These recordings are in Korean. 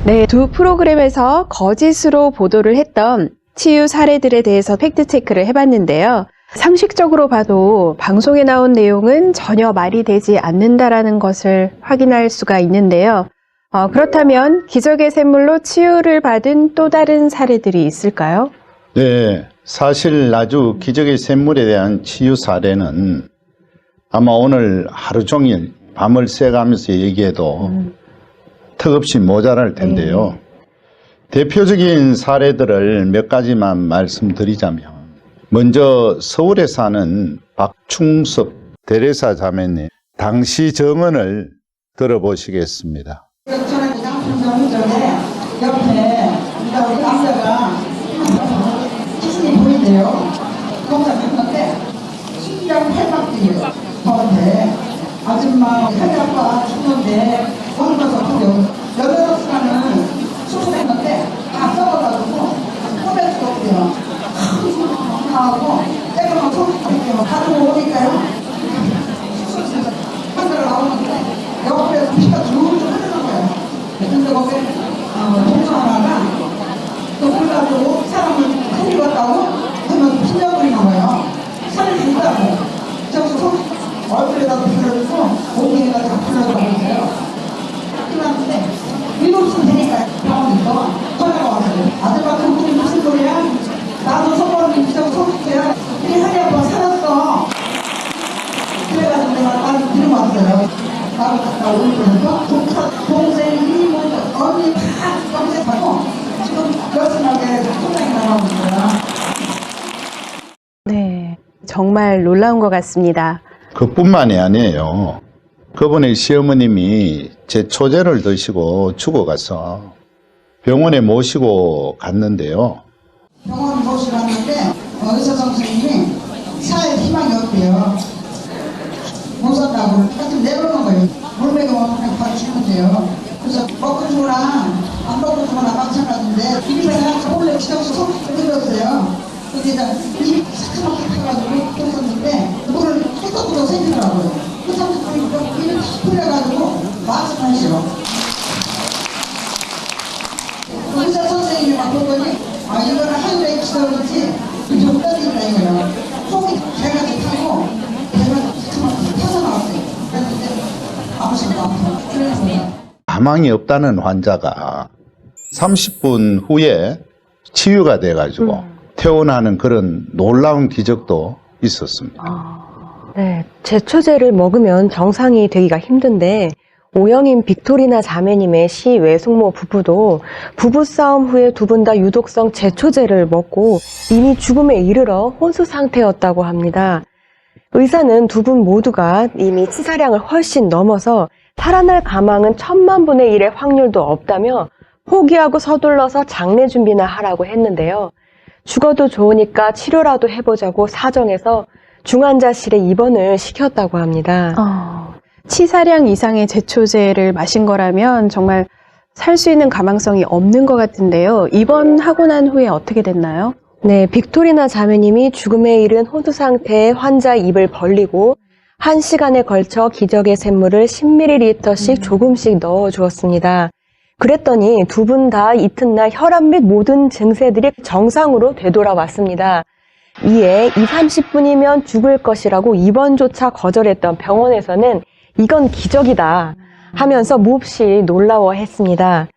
네, 두 프로그램에서 거짓으로 보도를 했던 치유 사례들에 대해서 팩트체크를 해봤는데요. 상식적으로 봐도 방송에 나온 내용은 전혀 말이 되지 않는다라는 것을 확인할 수가 있는데요. 그렇다면 기적의 샘물로 치유를 받은 또 다른 사례들이 있을까요? 네, 사실 아주 기적의 샘물에 대한 치유 사례는 아마 오늘 하루 종일 밤을 새가면서 얘기해도 턱없이 모자랄 텐데요. 대표적인 사례들을 몇 가지만 말씀드리자면, 먼저 서울에 사는 박충섭 대레사 자매님, 당시 정언을 들어보시겠습니다. 저는 양평점 전에 옆에 우리 남자가 자신이 보이대요. 검사했는데 심장 팔막이에요. 저한테 아줌마 허리 아파 죽는데 원가서 하죠. 18시간을 수술했는데 다 썩어가지고 꺼낼 수가 없대요. 하고 때려만 소리할게요. 가지고 오니까요. 수술실에서 환자가 나오는데 옆에서 피가 줄줄 흐르는 거예요. 근데 거기 동서 하나가 또 그래가지고 사람을 큰일 갔다고 하면 pin져버리는 거예요. 살을 준다고. 저기서 얼굴에다 불러주고 몸에다 다 불러주고 있어요. 그랬는데 위로스는 되니까 병원에서 전화가 왔어요. 아줌마 그분이 무슨 소리야? 나도 소방이 비자고 소속돼야 우리 허리 아파 살았어. 그래가지고 내가 나를 데리고 왔어요. 나를 갔다 오면서 동생이 뭐 언니 다 검색하고 지금 열심하게 소장이 나가고 있어요. 네, 정말 놀라운 것 같습니다. 그뿐만이 아니에요. 그분의 시어머님이 제초제를 드시고 죽어가서 병원에 모시고 갔는데요. 병원 모시고 왔는데 의사 선생님이 사회 희망이 없대요. 못 산다고 하여튼 내려오는 거예요. 물 먹으면 그냥 바로 죽는데요. 그래서 먹고 죽으나 안 먹고 죽으나 마찬가지인데 입에서 몰래 지정서 손을 들었어요. 근데 입이 사카맣게 타가지고 떴었는데 물을 뚜껑으로 생기더라고요. 그 사람들이 입이 탁 풀려가지고 말씀하시오. 의사 선생님이 막 보더니 이거는 하늘에 기다리지 좀 떠진다 이거요. 속이 배가 타고 배가 사카맣게 타서 나왔어요. 그랬는데 아무것도 없고 그래서 가망이 없다는 환자가 30분 후에 치유가 돼가지고 퇴원하는 그런 놀라운 기적도 있었습니다. 네, 제초제를 먹으면 정상이 되기가 힘든데 오영인 빅토리나 자매님의 시 외숙모 부부도 부부싸움 후에 두 분 다 유독성 제초제를 먹고 이미 죽음에 이르러 혼수 상태였다고 합니다. 의사는 두 분 모두가 이미 치사량을 훨씬 넘어서 살아날 가망은 1000만 분의 1의 확률도 없다며 포기하고 서둘러서 장례 준비나 하라고 했는데요. 죽어도 좋으니까 치료라도 해보자고 사정해서 중환자실에 입원을 시켰다고 합니다. 치사량 이상의 제초제를 마신 거라면 정말 살 수 있는 가망성이 없는 것 같은데요. 입원하고 난 후에 어떻게 됐나요? 네, 빅토리나 자매님이 죽음에 이른 혼수 상태의 환자 입을 벌리고 1시간에 걸쳐 기적의 샘물을 10ml씩 조금씩 넣어 주었습니다. 그랬더니 두 분 다 이튿날 혈압 및 모든 증세들이 정상으로 되돌아왔습니다. 이에 20-30분이면 죽을 것이라고 입원조차 거절했던 병원에서는 이건 기적이다 하면서 몹시 놀라워했습니다.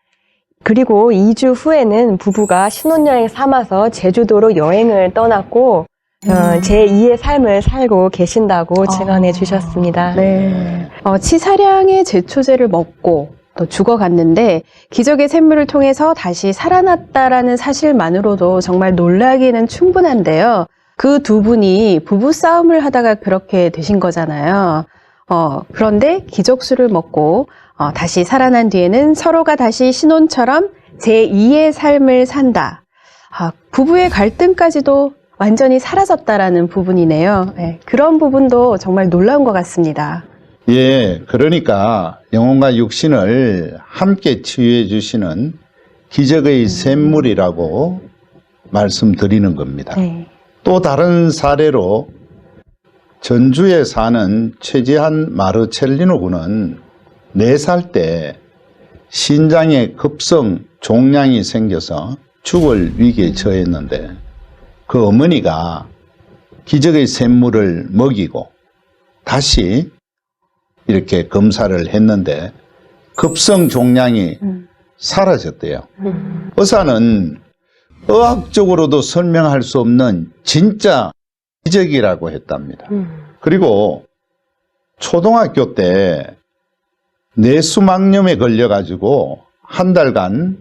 그리고 2주 후에는 부부가 신혼여행 삼아서 제주도로 여행을 떠났고 제2의 삶을 살고 계신다고 증언해 주셨습니다. 네. 치사량의 제초제를 먹고 또 죽어갔는데 기적의 샘물을 통해서 다시 살아났다라는 사실만으로도 정말 놀라기는 충분한데요. 그 두 분이 부부싸움을 하다가 그렇게 되신 거잖아요. 그런데 기적수를 먹고 다시 살아난 뒤에는 서로가 다시 신혼처럼 제2의 삶을 산다. 부부의 갈등까지도 완전히 사라졌다라는 부분이네요. 네, 그런 부분도 정말 놀라운 것 같습니다. 예, 그러니까 영혼과 육신을 함께 치유해 주시는 기적의 샘물이라고 말씀드리는 겁니다. 네. 또 다른 사례로 전주에 사는 최지한 마르첼리노 군은 4살 때 신장에 급성 종양이 생겨서 죽을 위기에 처했는데 그 어머니가 기적의 샘물을 먹이고 다시 이렇게 검사를 했는데 급성 종양이 사라졌대요. 의사는 의학적으로도 설명할 수 없는 진짜 기적이라고 했답니다. 그리고 초등학교 때 뇌수막염에 걸려가지고 한 달간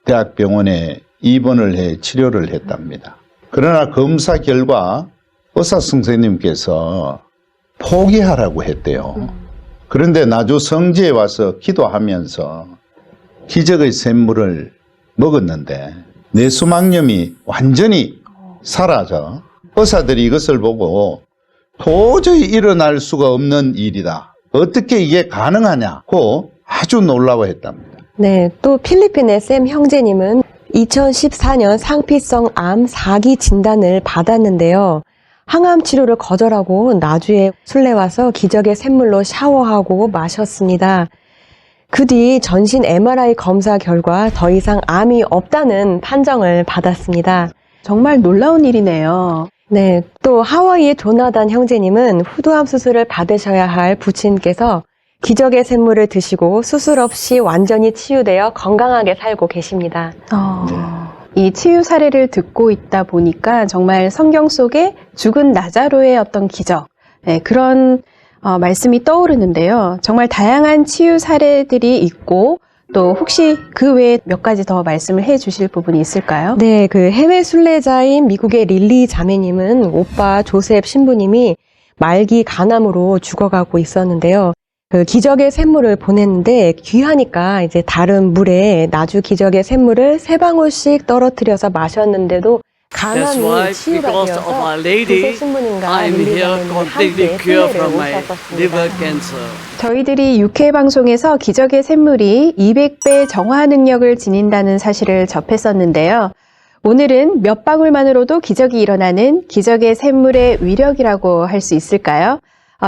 대학병원에 입원을 해 치료를 했답니다. 그러나 검사 결과 의사 선생님께서 포기하라고 했대요. 그런데 나주 성지에 와서 기도하면서 기적의 샘물을 먹었는데 뇌수막염이 완전히 사라져 의사들이 이것을 보고 도저히 일어날 수가 없는 일이다. 어떻게 이게 가능하냐고 아주 놀라워했답니다. 네, 또 필리핀의 샘 형제님은 2014년 상피성 암 4기 진단을 받았는데요. 항암 치료를 거절하고 나주에 순례 와서 기적의 샘물로 샤워하고 마셨습니다. 그 뒤 전신 MRI 검사 결과 더 이상 암이 없다는 판정을 받았습니다. 정말 놀라운 일이네요. 네, 또 하와이의 조나단 형제님은 후두암 수술을 받으셔야 할 부친께서 기적의 샘물을 드시고 수술 없이 완전히 치유되어 건강하게 살고 계십니다. 이 치유 사례를 듣고 있다 보니까 정말 성경 속에 죽은 나자로의 어떤 기적, 네, 그런 말씀이 떠오르는데요. 정말 다양한 치유 사례들이 있고 또 혹시 그 외에 몇 가지 더 말씀을 해 주실 부분이 있을까요? 네, 그 해외 순례자인 미국의 릴리 자매님은 오빠 조셉 신부님이 말기 간암으로 죽어가고 있었는데요. 그 기적의 샘물을 보냈는데 귀하니까 이제 다른 물에 나주 기적의 샘물을 3방울씩 떨어뜨려서 마셨는데도 That's 간암이 why, 치유가 because of 되어서 Our Lady, 조셉 신부님과 I'm 릴리 here 자매님이 completely 함께 cured 순례를 from my 오셨었습니다. liver cancer. 저희들이 6회 방송에서 기적의 샘물이 200배 정화 능력을 지닌다는 사실을 접했었는데요. 오늘은 몇 방울만으로도 기적이 일어나는 기적의 샘물의 위력이라고 할 수 있을까요?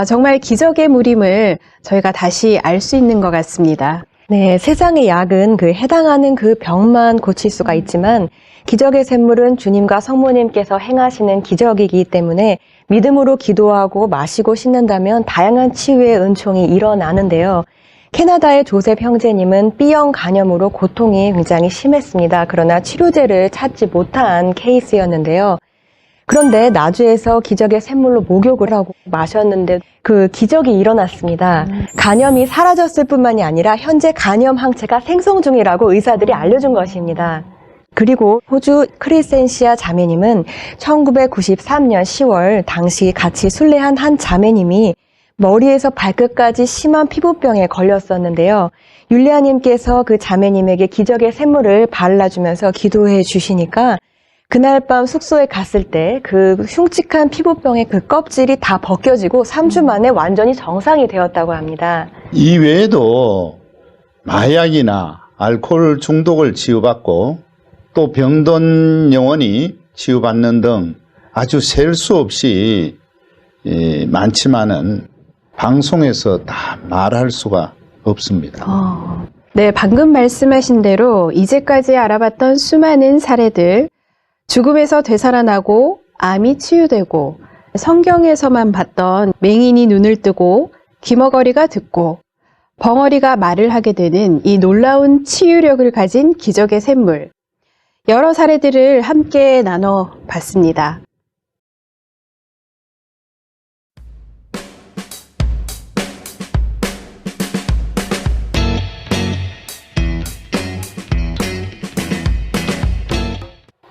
정말 기적의 물임을 저희가 다시 알 수 있는 것 같습니다. 네, 세상의 약은 그 해당하는 그 병만 고칠 수가 있지만 기적의 샘물은 주님과 성모님께서 행하시는 기적이기 때문에 믿음으로 기도하고 마시고 씻는다면 다양한 치유의 은총이 일어나는데요. 캐나다의 조셉 형제님은 B형 간염으로 고통이 굉장히 심했습니다. 그러나 치료제를 찾지 못한 케이스였는데요. 그런데 나주에서 기적의 샘물로 목욕을 하고 마셨는데 그 기적이 일어났습니다. 간염이 사라졌을 뿐만이 아니라 현재 간염 항체가 생성 중이라고 의사들이 알려준 것입니다. 그리고 호주 크리센시아 자매님은 1993년 10월 당시 같이 순례한 한 자매님이 머리에서 발끝까지 심한 피부병에 걸렸었는데요. 율리아님께서 그 자매님에게 기적의 샘물을 발라주면서 기도해 주시니까 그날 밤 숙소에 갔을 때 그 흉측한 피부병의 그 껍질이 다 벗겨지고 3주 만에 완전히 정상이 되었다고 합니다. 이 외에도 마약이나 알코올 중독을 치유받고 또 병든 영혼이 치유받는 등 아주 셀 수 없이 많지만은 방송에서 다 말할 수가 없습니다. 네, 방금 말씀하신 대로 이제까지 알아봤던 수많은 사례들, 죽음에서 되살아나고 암이 치유되고 성경에서만 봤던 맹인이 눈을 뜨고 귀머거리가 듣고 벙어리가 말을 하게 되는 이 놀라운 치유력을 가진 기적의 샘물. 여러 사례들을 함께 나눠봤습니다.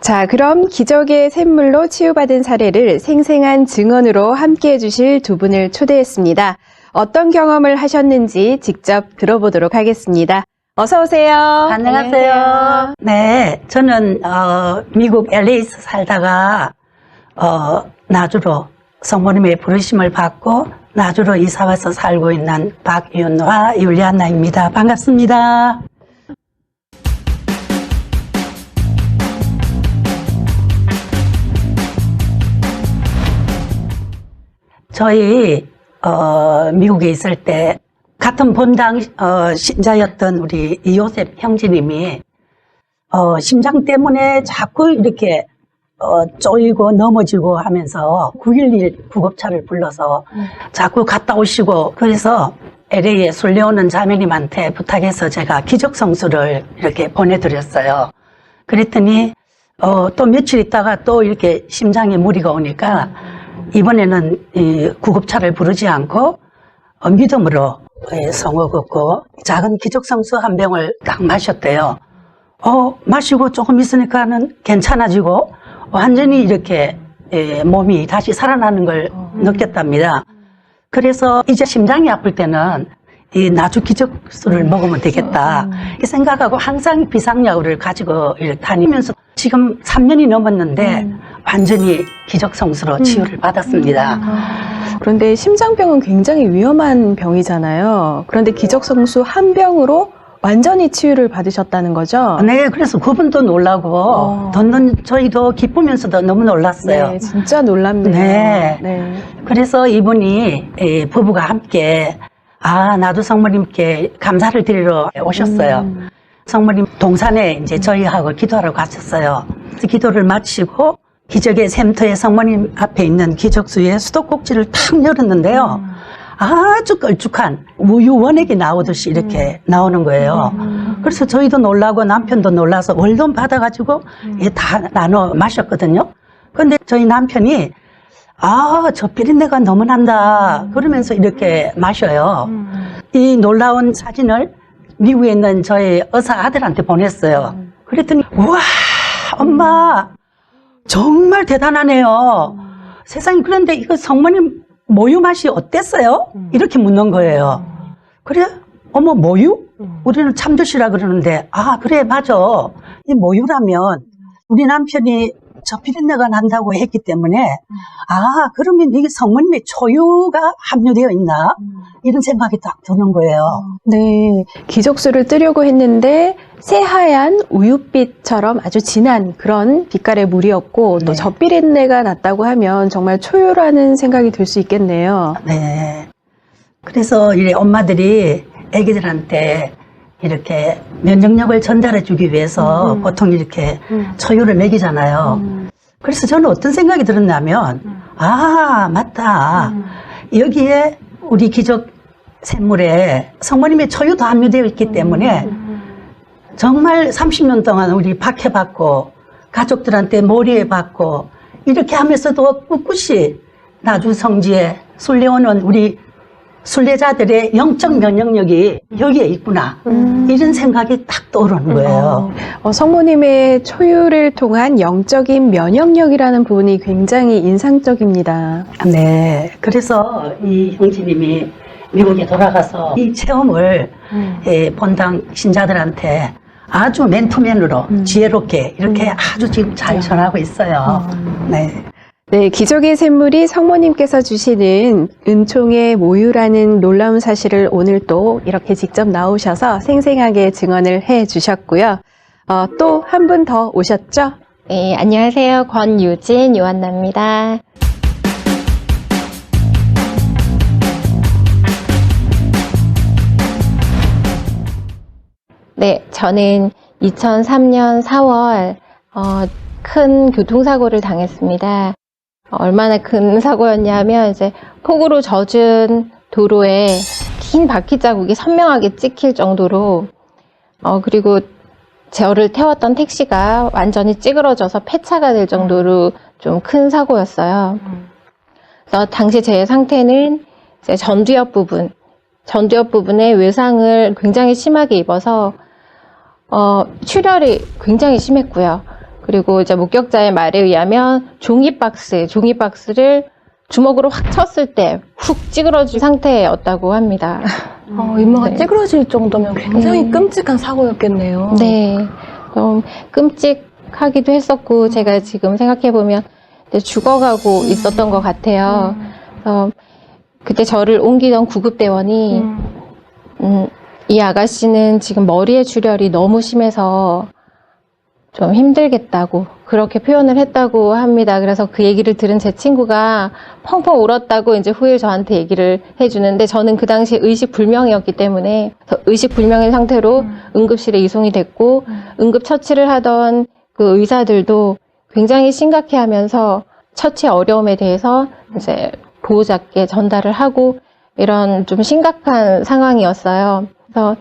자, 그럼 기적의 샘물로 치유받은 사례를 생생한 증언으로 함께 해주실 두 분을 초대했습니다. 어떤 경험을 하셨는지 직접 들어보도록 하겠습니다. 어서 오세요. 안녕하세요. 네, 저는 미국 LA에서 살다가 나주로 성모님의 부르심을 받고 나주로 이사와서 살고 있는 박윤화 율리안나입니다. 반갑습니다. 저희 미국에 있을 때 같은 본당 신자였던 우리 이요셉 형제님이 심장 때문에 자꾸 이렇게 쪼이고 넘어지고 하면서 911 구급차를 불러서 자꾸 갔다 오시고, 그래서 LA에 순례오는 자매님한테 부탁해서 제가 기적성수를 이렇게 보내드렸어요. 그랬더니 또 며칠 있다가 또 이렇게 심장에 무리가 오니까 이번에는 이 구급차를 부르지 않고 믿음으로 성호 걷고 작은 기적성수 한 병을 딱 마셨대요. 마시고 조금 있으니까는 괜찮아지고 완전히 이렇게 몸이 다시 살아나는 걸 느꼈답니다. 그래서 이제 심장이 아플 때는 이 나주 기적수를 먹으면 되겠다 이 생각하고 항상 비상약을 가지고 다니면서 지금 3년이 넘었는데 완전히 기적성수로 치유를 받았습니다. 그런데 심장병은 굉장히 위험한 병이잖아요. 그런데 기적성수 한 병으로 완전히 치유를 받으셨다는 거죠? 네, 그래서 그분도 놀라고 저희도 기쁘면서도 너무 놀랐어요. 네, 진짜 놀랍네요. 네. 네. 그래서 이분이 부부가 함께 나도 성모님께 감사를 드리러 오셨어요. 성모님 동산에 이제 저희하고 기도하러 가셨어요. 그래서 기도를 마치고 기적의 샘터에 성모님 앞에 있는 기적수에 수도꼭지를 탁 열었는데요. 아주 걸쭉한 우유 원액이 나오듯이 이렇게 나오는 거예요. 그래서 저희도 놀라고 남편도 놀라서 월돈 받아가지고 다 나눠 마셨거든요. 근데 저희 남편이 저 비린내가 너무 난다 그러면서 이렇게 마셔요. 이 놀라운 사진을 미국에 있는 저희 의사 아들한테 보냈어요. 그랬더니 우와 엄마 정말 대단하네요. 세상에, 그런데 이거 성모님 모유 맛이 어땠어요? 이렇게 묻는 거예요. 그래? 어머 모유? 우리는 참젓이라 그러는데 그래 맞아. 이 모유라면 우리 남편이 저 비린내가 난다고 했기 때문에 그러면 이게 성모님의 초유가 함유되어 있나? 이런 생각이 딱 드는 거예요. 네, 기적수를 뜨려고 했는데 새하얀 우유빛처럼 아주 진한 그런 빛깔의 물이었고 또 네. 젖비린내가 났다고 하면 정말 초유라는 생각이 들 수 있겠네요. 네. 그래서 이 엄마들이 아기들한테 이렇게 면역력을 전달해 주기 위해서 보통 이렇게 초유를 먹이잖아요. 그래서 저는 어떤 생각이 들었냐면 맞다. 여기에 우리 기적 샘물에 성모님의 초유도 함유되어 있기 때문에 정말 30년 동안 우리 박해받고 가족들한테 몰이해받고 이렇게 하면서도 꿋꿋이 나주 성지에 순례오는 우리 순례자들의 영적 면역력이 여기에 있구나. 이런 생각이 딱 떠오르는 거예요. 성모님의 초유를 통한 영적인 면역력이라는 부분이 굉장히 인상적입니다. 네. 그래서 이 형제님이 미국에 돌아가서 이 체험을 본당 신자들한테 아주 맨투맨으로 지혜롭게 이렇게 아주 지금 잘 전하고 있어요. 네. 네, 기적의 샘물이 성모님께서 주시는 은총의 모유라는 놀라운 사실을 오늘 또 이렇게 직접 나오셔서 생생하게 증언을 해 주셨고요. 또 한 분 더 오셨죠? 네, 안녕하세요. 권유진 요한나입니다. 네, 저는 2003년 4월 큰 교통사고를 당했습니다. 얼마나 큰 사고였냐면 이제 폭우로 젖은 도로에 긴 바퀴 자국이 선명하게 찍힐 정도로 그리고 저를 태웠던 택시가 완전히 찌그러져서 폐차가 될 정도로 좀 큰 사고였어요. 그래서 당시 제 상태는 이제 전두엽 부분에 외상을 굉장히 심하게 입어서 출혈이 굉장히 심했고요. 그리고 이제 목격자의 말에 의하면 종이박스를 주먹으로 확 쳤을 때 훅 찌그러진 상태였다고 합니다. 이마가 네. 찌그러질 정도면 굉장히 끔찍한 사고였겠네요. 네, 끔찍하기도 했었고 제가 지금 생각해보면 죽어가고 있었던 것 같아요. 그때 저를 옮기던 구급대원이 이 아가씨는 지금 머리에 출혈이 너무 심해서 좀 힘들겠다고 그렇게 표현을 했다고 합니다. 그래서 그 얘기를 들은 제 친구가 펑펑 울었다고 이제 후에 저한테 얘기를 해주는데, 저는 그 당시에 의식불명이었기 때문에 의식불명인 상태로 응급실에 이송이 됐고, 응급처치를 하던 그 의사들도 굉장히 심각해하면서 처치 어려움에 대해서 이제 보호자께 전달을 하고, 이런 좀 심각한 상황이었어요. 그래서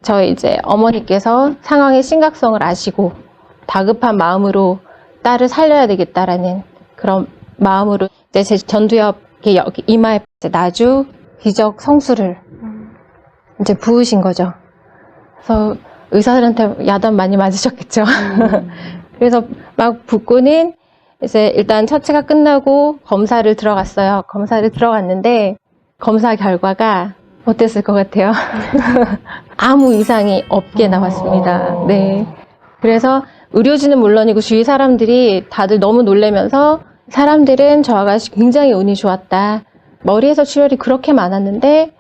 저희 이제 어머니께서 상황의 심각성을 아시고 다급한 마음으로 딸을 살려야 되겠다라는 그런 마음으로 이제 제 전두엽 여기 이마에 이제 나주 기적 성수를 이제 부으신 거죠. 그래서 의사들한테 야단 많이 맞으셨겠죠. 그래서 막 붓고는 이제 일단 처치가 끝나고 검사를 들어갔어요. 검사를 들어갔는데 검사 결과가 어땠을 것 같아요? 아무 이상이 없게 나왔습니다. 네. 그래서 의료진은 물론이고 주위 사람들이 다들 너무 놀라면서, 사람들은 저 아가씨 굉장히 운이 좋았다. 머리에서 출혈이 그렇게 많았는데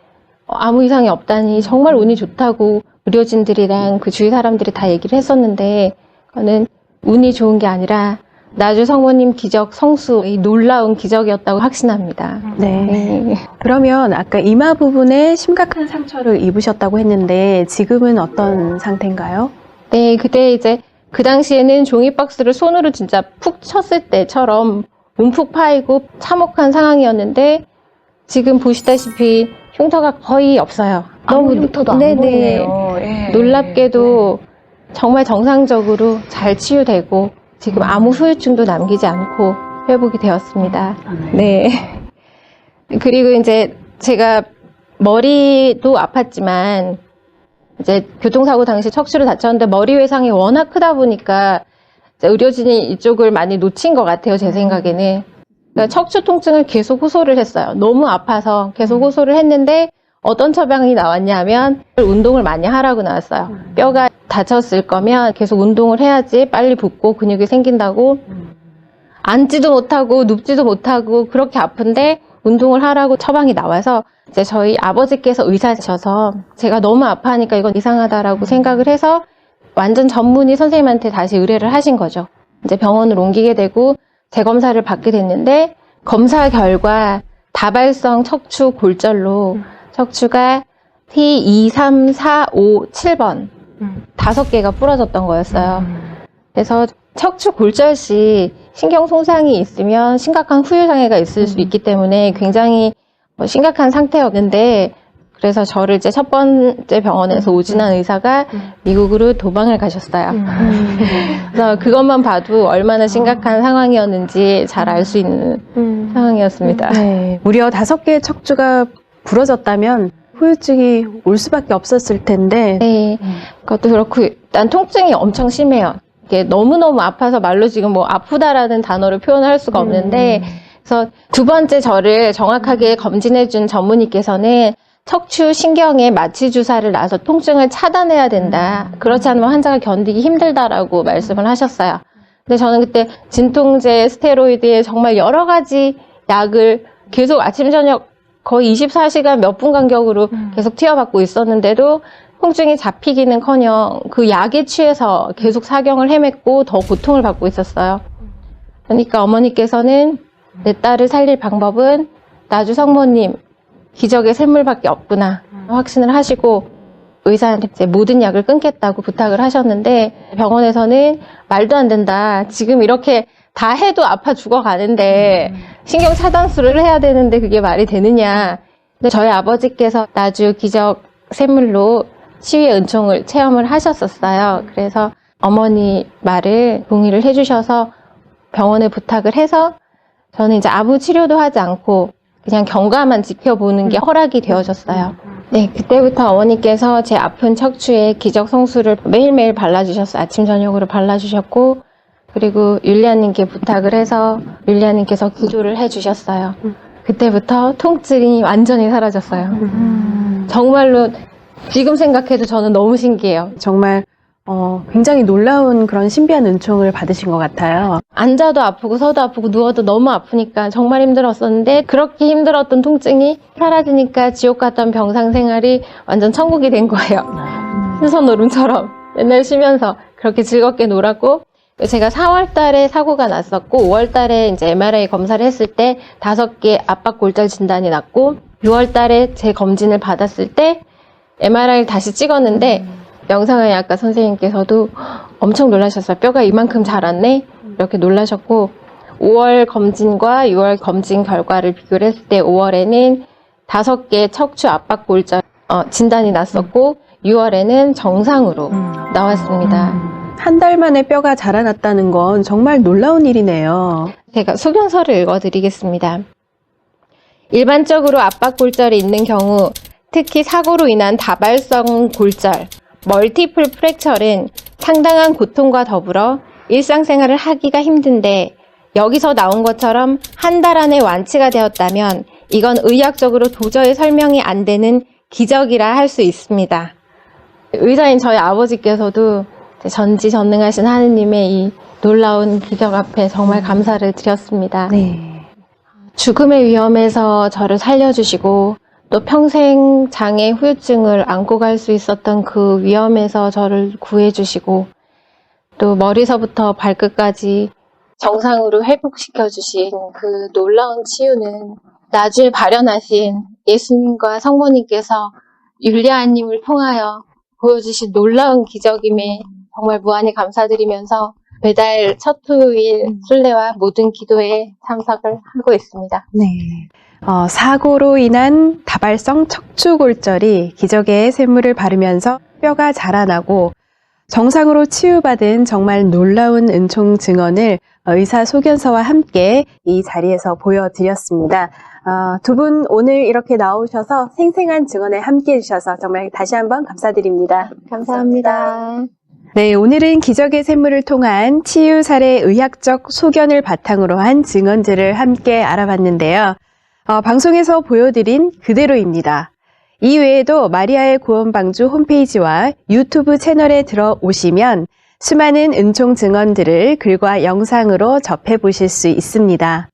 아무 이상이 없다니 정말 운이 좋다고 의료진들이랑 그 주위 사람들이 다 얘기를 했었는데, 그거는 운이 좋은 게 아니라 나주 성모님 기적 성수의 놀라운 기적이었다고 확신합니다. 네. 그러면 아까 이마 부분에 심각한 상처를 입으셨다고 했는데 지금은 어떤 상태인가요? 네, 그때 이제 그 당시에는 종이박스를 손으로 진짜 푹 쳤을 때처럼 움푹 파이고 참혹한 상황이었는데, 지금 보시다시피 흉터가 거의 없어요. 아무 흉터도 안 네네. 보이네요. 예. 놀랍게도 정말 정상적으로 잘 치유되고 지금 아무 후유증도 남기지 않고 회복이 되었습니다. 네. 그리고 이제 제가 머리도 아팠지만 이제 교통사고 당시 척추를 다쳤는데 머리 외상이 워낙 크다 보니까 이제 의료진이 이쪽을 많이 놓친 것 같아요, 제 생각에는. 그러니까 척추 통증을 계속 호소를 했어요. 너무 아파서 계속 호소를 했는데 어떤 처방이 나왔냐 하면 운동을 많이 하라고 나왔어요. 뼈가 다쳤을 거면 계속 운동을 해야지 빨리 붓고 근육이 생긴다고. 앉지도 못하고 눕지도 못하고 그렇게 아픈데 운동을 하라고 처방이 나와서, 이제 저희 아버지께서 의사셔서 제가 너무 아파하니까 이건 이상하다라고 생각을 해서 완전 전문의 선생님한테 다시 의뢰를 하신 거죠. 이제 병원을 옮기게 되고 재검사를 받게 됐는데, 검사 결과 다발성 척추 골절로 척추가 T23457번 5개가 부러졌던 거였어요. 그래서 척추 골절 시 신경 손상이 있으면 심각한 후유 장애가 있을 수 있기 때문에 굉장히 심각한 상태였는데, 그래서 저를 이제 첫 번째 병원에서 오진한 의사가 미국으로 도망을 가셨어요. 그래서 그것만 봐도 얼마나 심각한 상황이었는지 잘 알 수 있는 상황이었습니다. 네. 무려 5개의 척추가 부러졌다면 후유증이 올 수밖에 없었을 텐데. 네, 그것도 그렇고 일단 통증이 엄청 심해요. 이게 너무너무 아파서 말로 지금 뭐 아프다라는 단어를 표현할 수가 없는데, 그래서 두 번째 저를 정확하게 검진해준 전문의께서는 척추 신경에 마취 주사를 놔서 통증을 차단해야 된다. 그렇지 않으면 환자가 견디기 힘들다라고 말씀을 하셨어요. 근데 저는 그때 진통제, 스테로이드에 정말 여러 가지 약을 계속 아침, 저녁 거의 24시간 몇 분 간격으로 계속 투여받고 있었는데도 통증이 잡히기는커녕 그 약에 취해서 계속 사경을 헤맸고 더 고통을 받고 있었어요. 그러니까 어머니께서는 내 딸을 살릴 방법은 나주 성모님 기적의 샘물밖에 없구나 확신을 하시고 의사한테 이제 모든 약을 끊겠다고 부탁을 하셨는데, 병원에서는 말도 안 된다. 지금 이렇게 다 해도 아파 죽어가는데 신경 차단술을 해야 되는데 그게 말이 되느냐. 근데 저희 아버지께서 나주 기적 샘물로 치유의 은총을 체험을 하셨었어요. 그래서 어머니 말을 동의를 해주셔서 병원에 부탁을 해서 저는 이제 아무 치료도 하지 않고 그냥 경과만 지켜보는 게 허락이 되어졌어요. 네, 그때부터 어머니께서 제 아픈 척추에 기적 성수를 매일매일 발라주셨어요. 아침 저녁으로 발라주셨고, 그리고 율리아님께 부탁을 해서 율리아님께서 기도를 해주셨어요. 그때부터 통증이 완전히 사라졌어요. 정말로 지금 생각해도 저는 너무 신기해요. 정말 굉장히 놀라운 그런 신비한 은총을 받으신 것 같아요. 앉아도 아프고 서도 아프고 누워도 너무 아프니까 정말 힘들었었는데, 그렇게 힘들었던 통증이 사라지니까 지옥 같던 병상 생활이 완전 천국이 된 거예요. 순서노름처럼 맨날 쉬면서 그렇게 즐겁게 놀았고, 제가 4월 달에 사고가 났었고 5월 달에 이제 MRI 검사를 했을 때 5개 압박 골절 진단이 났고 6월 달에 제 검진을 받았을 때 MRI를 다시 찍었는데 영상의학과 선생님께서도 엄청 놀라셨어요. 뼈가 이만큼 자랐네? 이렇게 놀라셨고 5월 검진과 6월 검진 결과를 비교를 했을 때 5월에는 5개 척추 압박 골절 진단이 났었고 6월에는 정상으로 나왔습니다. 한 달 만에 뼈가 자라났다는 건 정말 놀라운 일이네요. 제가 소견서를 읽어드리겠습니다. 일반적으로 압박골절이 있는 경우 특히 사고로 인한 다발성 골절, 멀티플 프랙처는 상당한 고통과 더불어 일상생활을 하기가 힘든데 여기서 나온 것처럼 한 달 안에 완치가 되었다면 이건 의학적으로 도저히 설명이 안 되는 기적이라 할 수 있습니다. 의사인 저희 아버지께서도 전지전능하신 하느님의 이 놀라운 기적 앞에 정말 감사를 드렸습니다. 네. 죽음의 위험에서 저를 살려주시고 또 평생 장애 후유증을 안고 갈 수 있었던 그 위험에서 저를 구해주시고 또 머리서부터 발끝까지 정상으로 회복시켜주신 그 놀라운 치유는 나주에 발현하신 예수님과 성모님께서 율리아님을 통하여 보여주신 놀라운 기적임에 정말 무한히 감사드리면서 매달 첫 토요일 순례와 모든 기도에 참석을 하고 있습니다. 네. 사고로 인한 다발성 척추골절이 기적의 샘물을 바르면서 뼈가 자라나고 정상으로 치유받은 정말 놀라운 은총 증언을 의사 소견서와 함께 이 자리에서 보여드렸습니다. 두 분 오늘 이렇게 나오셔서 생생한 증언에 함께 해주셔서 정말 다시 한번 감사드립니다. 감사합니다. 네, 오늘은 기적의 샘물을 통한 치유 사례 의학적 소견을 바탕으로 한 증언들을 함께 알아봤는데요. 방송에서 보여드린 그대로입니다. 이외에도 마리아의 구원방주 홈페이지와 유튜브 채널에 들어오시면 수많은 은총 증언들을 글과 영상으로 접해보실 수 있습니다.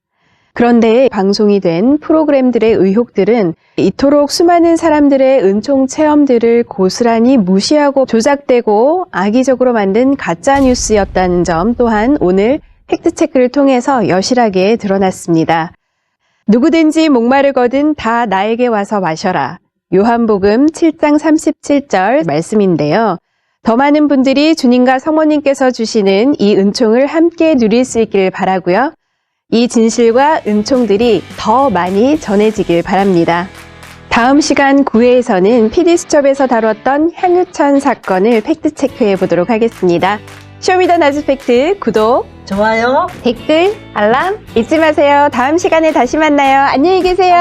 그런데 방송이 된 프로그램들의 의혹들은 이토록 수많은 사람들의 은총 체험들을 고스란히 무시하고 조작되고 악의적으로 만든 가짜 뉴스였다는 점 또한 오늘 팩트체크를 통해서 여실하게 드러났습니다. 누구든지 목마르거든 다 나에게 와서 마셔라. 요한복음 7장 37절 말씀인데요. 더 많은 분들이 주님과 성모님께서 주시는 이 은총을 함께 누릴 수 있기를 바라고요. 이 진실과 은총들이 더 많이 전해지길 바랍니다. 다음 시간 9회에서는 PD수첩에서 다뤘던 향유천 사건을 팩트체크해 보도록 하겠습니다. 쇼미더 나즈 팩트 구독, 좋아요. 댓글, 알람 잊지 마세요. 다음 시간에 다시 만나요. 안녕히 계세요.